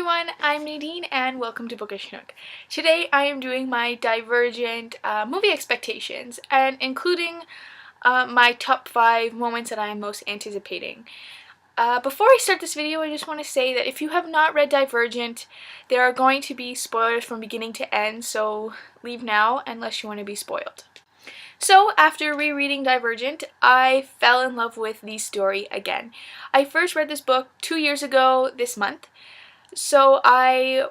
everyone, I'm Nadine and welcome to Bookish Nook. Today I am doing my Divergent movie expectations and including my top 5 moments that I am most anticipating. Before I start this video, I just want to say that if you have not read Divergent, there are going to be spoilers from beginning to end, so leave now unless you want to be spoiled. So, after rereading Divergent, I fell in love with the story again. I first read this book 2 years ago this month, so I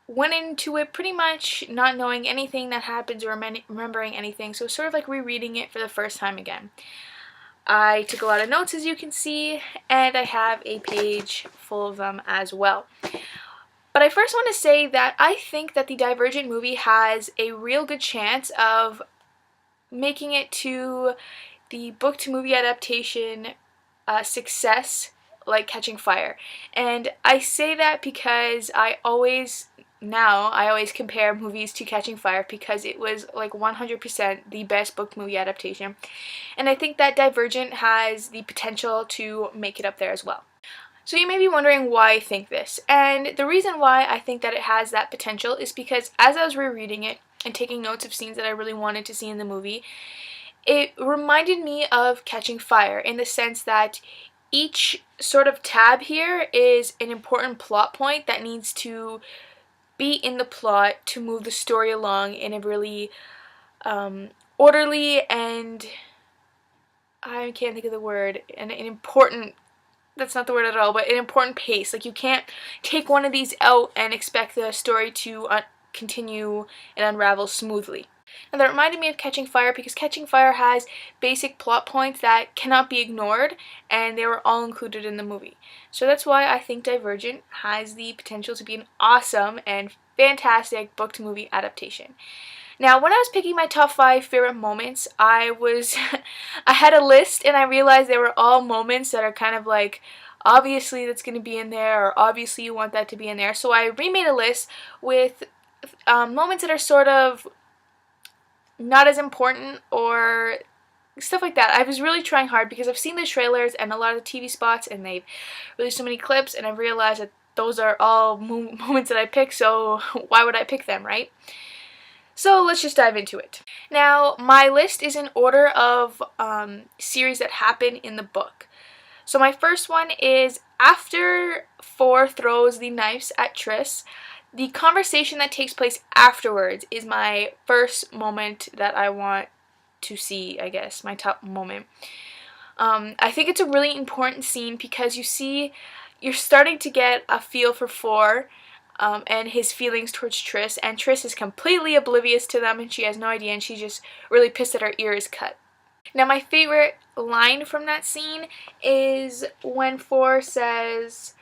went into it pretty much not knowing anything that happens or remembering anything, so sort of like rereading it for the first time again. I took a lot of notes, as you can see, and I have a page full of them as well. But I first want to say that I think that the Divergent movie has a real good chance of making it to the book-to-movie adaptation success like Catching Fire. And I say that because I always compare movies to Catching Fire because it was like 100% the best book movie adaptation. And I think that Divergent has the potential to make it up there as well. So you may be wondering why I think this. And the reason why I think that it has that potential is because as I was rereading it and taking notes of scenes that I really wanted to see in the movie, it reminded me of Catching Fire in the sense that each sort of tab here is an important plot point that needs to be in the plot to move the story along in a really orderly and, I can't think of the word, an important, that's not the word at all, but an important pace. Like, you can't take one of these out and expect the story to continue and unravel smoothly. And that reminded me of Catching Fire because Catching Fire has basic plot points that cannot be ignored, and they were all included in the movie. So that's why I think Divergent has the potential to be an awesome and fantastic book-to-movie adaptation. Now, when I was picking my top 5 favorite moments, I had a list, and I realized they were all moments that are kind of like, obviously that's going to be in there, or obviously you want that to be in there. So I remade a list with moments that are sort of not as important or stuff like that. I was really trying hard because I've seen the trailers and a lot of the TV spots and they've released so many clips, and I've realized that those are all moments that I pick, so why would I pick them, right? So let's just dive into it. Now, my list is in order of series that happen in the book. So my first one is after Four throws the knives at Triss. The conversation that takes place afterwards is my first moment that I want to see, I guess, my top moment. I think it's a really important scene because you're starting to get a feel for Four and his feelings towards Triss, and Triss is completely oblivious to them and she has no idea, and she's just really pissed that her ear is cut. Now, my favorite line from that scene is when Four says,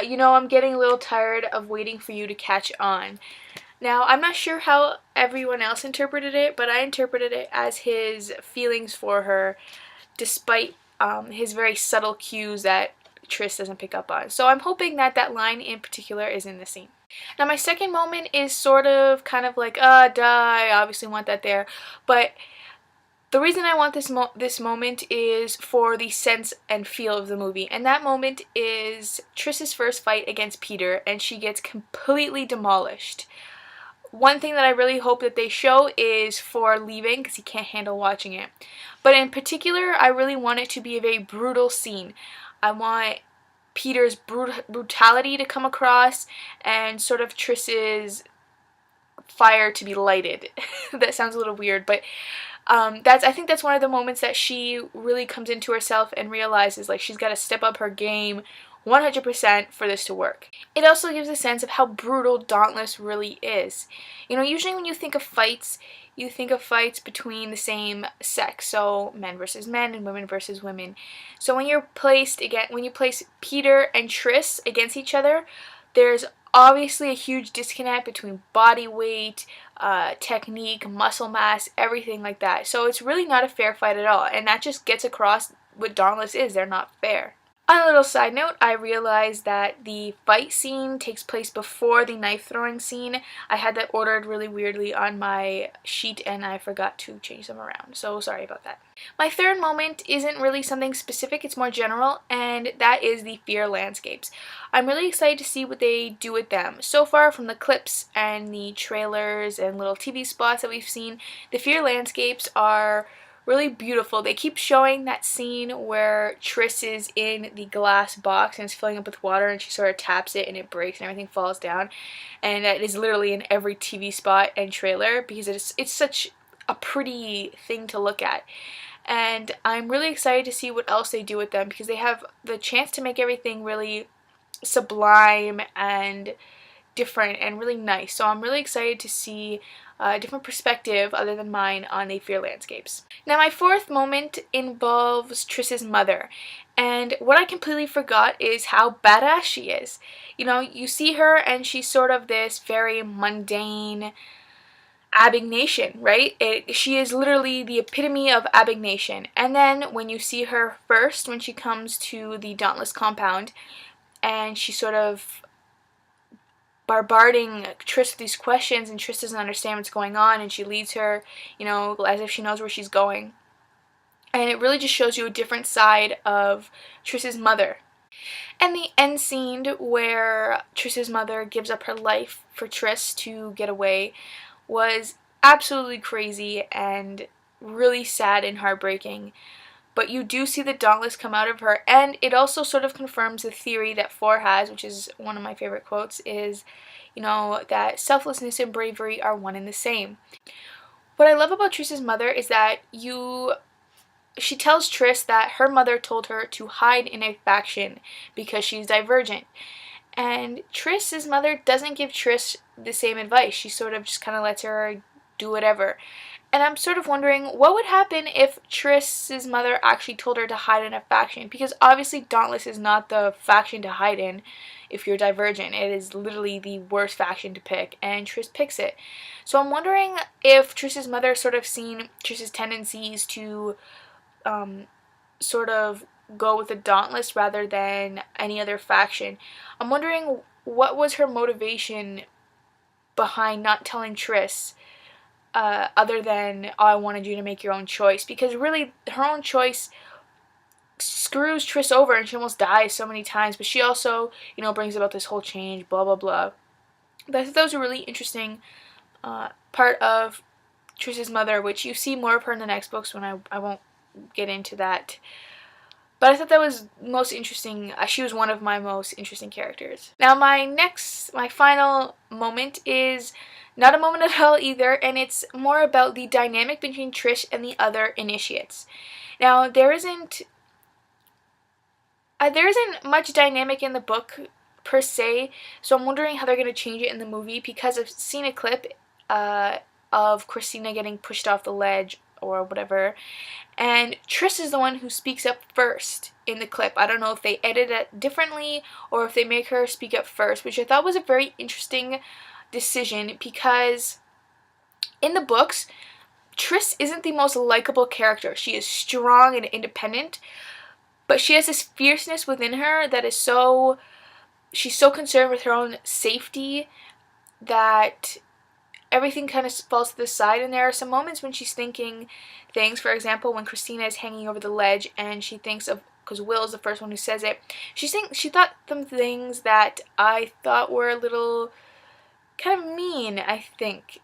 you know, I'm getting a little tired of waiting for you to catch on. Now, I'm not sure how everyone else interpreted it, but I interpreted it as his feelings for her, despite his very subtle cues that Triss doesn't pick up on. So I'm hoping that that line in particular is in the scene. Now, my second moment is sort of kind of like, duh, I obviously want that there, but the reason I want this moment is for the sense and feel of the movie, and that moment is Triss's first fight against Peter, and she gets completely demolished. One thing that I really hope that they show is Four leaving, because he can't handle watching it. But in particular, I really want it to be a very brutal scene. I want Peter's brutality to come across, and sort of Triss's fire to be lighted. That sounds a little weird, but I think that's one of the moments that she really comes into herself and realizes like she's got to step up her game 100% for this to work. It also gives a sense of how brutal Dauntless really is. You know, usually when you think of fights, you think of fights between the same sex, so men versus men and women versus women. So when you place Peter and Triss against each other, there's obviously a huge disconnect between body weight, technique, muscle mass, everything like that. So it's really not a fair fight at all, and that just gets across what Dauntless is. They're not fair. On a little side note, I realized that the fight scene takes place before the knife throwing scene. I had that ordered really weirdly on my sheet and I forgot to change them around, so sorry about that. My third moment isn't really something specific, it's more general, and that is the fear landscapes. I'm really excited to see what they do with them. So far, from the clips and the trailers and little TV spots that we've seen, the fear landscapes are really beautiful. They keep showing that scene where Triss is in the glass box and it's filling up with water and she sort of taps it and it breaks and everything falls down, and that is literally in every TV spot and trailer because it's such a pretty thing to look at. And I'm really excited to see what else they do with them because they have the chance to make everything really sublime and different and really nice. So I'm really excited to see a different perspective other than mine on the fear landscapes. Now my fourth moment involves Triss's mother. And what I completely forgot is how badass she is. You know, you see her and she's sort of this very mundane abnegation, right? She is literally the epitome of abnegation. And then when you see her first, when she comes to the Dauntless compound, and she sort of bombarding Triss with these questions, and Triss doesn't understand what's going on, and she leads her, you know, as if she knows where she's going. And it really just shows you a different side of Triss's mother. And the end scene where Triss's mother gives up her life for Triss to get away was absolutely crazy and really sad and heartbreaking. But you do see the Dauntless come out of her, and it also sort of confirms the theory that Four has, which is one of my favorite quotes, is, you know, that selflessness and bravery are one and the same. What I love about Triss's mother is that she tells Triss that her mother told her to hide in a faction because she's divergent. And Triss's mother doesn't give Triss the same advice. She sort of just kind of lets her do whatever. And I'm sort of wondering what would happen if Triss's mother actually told her to hide in a faction, because obviously Dauntless is not the faction to hide in if you're Divergent. It is literally the worst faction to pick, and Triss picks it. So I'm wondering if Triss's mother sort of seen Triss's tendencies to sort of go with the Dauntless rather than any other faction. I'm wondering what was her motivation behind not telling Triss, other than, oh, I wanted you to make your own choice, because really her own choice screws Triss over and she almost dies so many times, but she also, you know, brings about this whole change, blah blah blah. But I thought that was a really interesting part of Triss's mother, which you see more of her in the next books when I won't get into that. But I thought that was most interesting. She was one of my most interesting characters. Now my final moment is not a moment at all either, and it's more about the dynamic between Triss and the other initiates. Now there isn't much dynamic in the book per se, so I'm wondering how they're going to change it in the movie, because I've seen a clip of Christina getting pushed off the ledge or whatever, and Triss is the one who speaks up first in the clip. I don't know if they edit it differently or if they make her speak up first, which I thought was a very interesting decision, because in the books, Triss isn't the most likable character. She is strong and independent, but she has this fierceness within her that is she's so concerned with her own safety that everything kind of falls to the side. And there are some moments when she's thinking things, for example, when Christina is hanging over the ledge and she thinks of, because Will is the first one who says it, she thought some things that I thought were a little kind of mean, I think.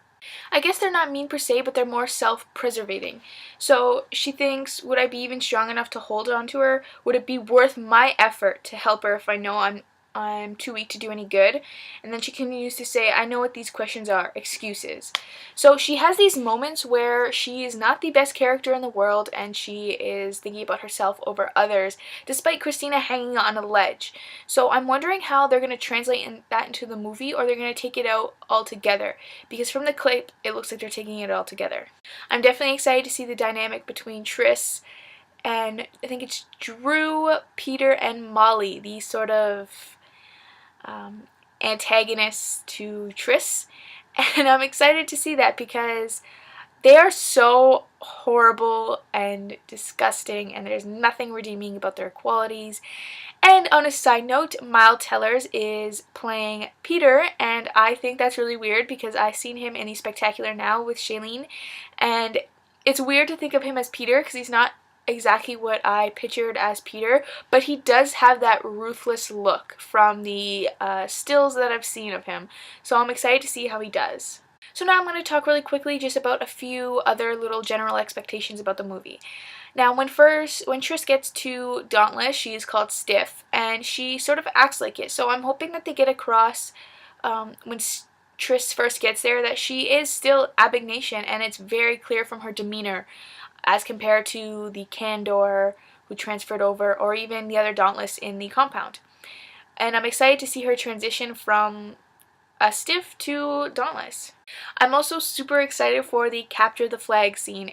I guess they're not mean per se, but they're more self-preservating. So she thinks, would I be even strong enough to hold on to her? Would it be worth my effort to help her if I know I'm too weak to do any good? And then she continues to say, I know what these questions are, excuses. So she has these moments where she is not the best character in the world and she is thinking about herself over others, despite Christina hanging on a ledge. So I'm wondering how they're going to translate that into the movie, or they're going to take it out altogether, because from the clip it looks like they're taking it all together. I'm definitely excited to see the dynamic between Triss and I think it's Drew, Peter, and Molly, these sort of antagonists to Triss, and I'm excited to see that because they are so horrible and disgusting and there's nothing redeeming about their qualities, And on a side note, Miles Tellers is playing Peter, and I think that's really weird because I've seen him in The Spectacular Now with Shailene, and it's weird to think of him as Peter because he's not exactly what I pictured as Peter, but he does have that ruthless look from the stills that I've seen of him, so I'm excited to see how he does. So now I'm going to talk really quickly just about a few other little general expectations about the movie. Now, when Triss gets to Dauntless, she is called Stiff, and she sort of acts like it. So I'm hoping that they get across when Triss first gets there that she is still Abignation, and it's very clear from her demeanor as compared to the Candor who transferred over, or even the other Dauntless in the compound. And I'm excited to see her transition from a Stiff to Dauntless. I'm also super excited for the capture the flag scene,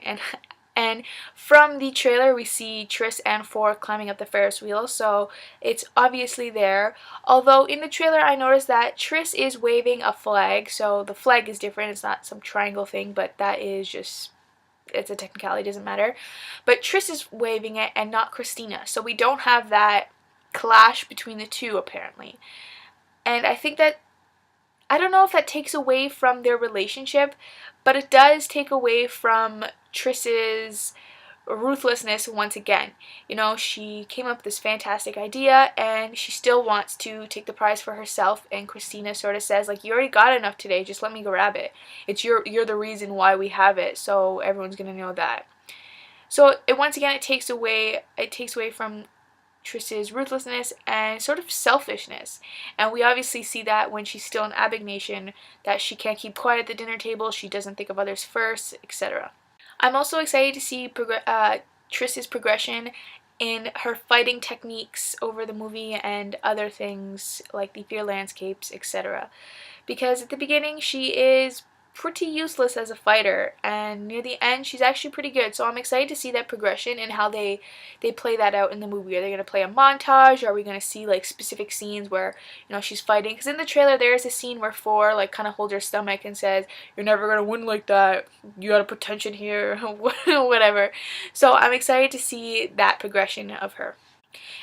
and from the trailer we see Triss and Four climbing up the Ferris wheel, so it's obviously there. Although in the trailer I noticed that Triss is waving a flag, so the flag is different. It's not some triangle thing, but that is just, it's a technicality, doesn't matter. But Triss is waving it and not Christina, so we don't have that clash between the two apparently. And I think that, I don't know if that takes away from their relationship, but it does take away from Triss's ruthlessness once again. You know, she came up with this fantastic idea and she still wants to take the prize for herself, and Christina sort of says, like, you already got enough today, just let me grab it. You're the reason why we have it, so everyone's gonna know that. So once again it takes away from Triss's ruthlessness and sort of selfishness. And we obviously see that when she's still in Abignation, that she can't keep quiet at the dinner table, she doesn't think of others first, etc. I'm also excited to see Triss's progression in her fighting techniques over the movie and other things like the fear landscapes, etc. Because at the beginning she is pretty useless as a fighter, and near the end she's actually pretty good. So I'm excited to see that progression and how they play that out in the movie. Are they going to play a montage? Are we going to see like specific scenes where, you know, she's fighting? Because in the trailer there is a scene where Four like kind of holds her stomach and says, you're never going to win like that, you gotta put tension here, whatever. So I'm excited to see that progression of her.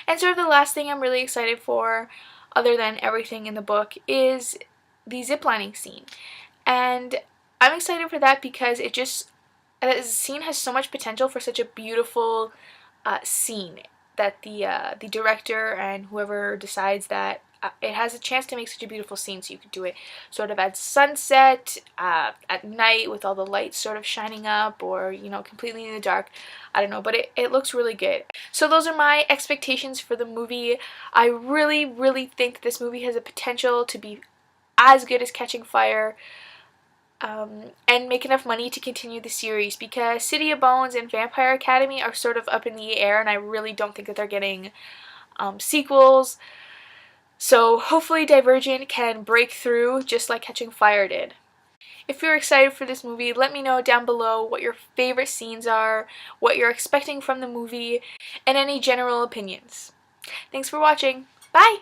And sort of the last thing I'm really excited for, other than everything in the book, is the ziplining scene. And I'm excited for that because the scene has so much potential for such a beautiful scene that the director and whoever decides that it has a chance to make such a beautiful scene. So you could do it sort of at sunset, at night with all the lights sort of shining up, or, you know, completely in the dark. I don't know, but it looks really good. So those are my expectations for the movie. I really, really think this movie has a potential to be as good as Catching Fire. And make enough money to continue the series, because City of Bones and Vampire Academy are sort of up in the air, and I really don't think that they're getting sequels. So hopefully Divergent can break through just like Catching Fire did. If you're excited for this movie, let me know down below what your favorite scenes are, what you're expecting from the movie, and any general opinions. Thanks for watching. Bye!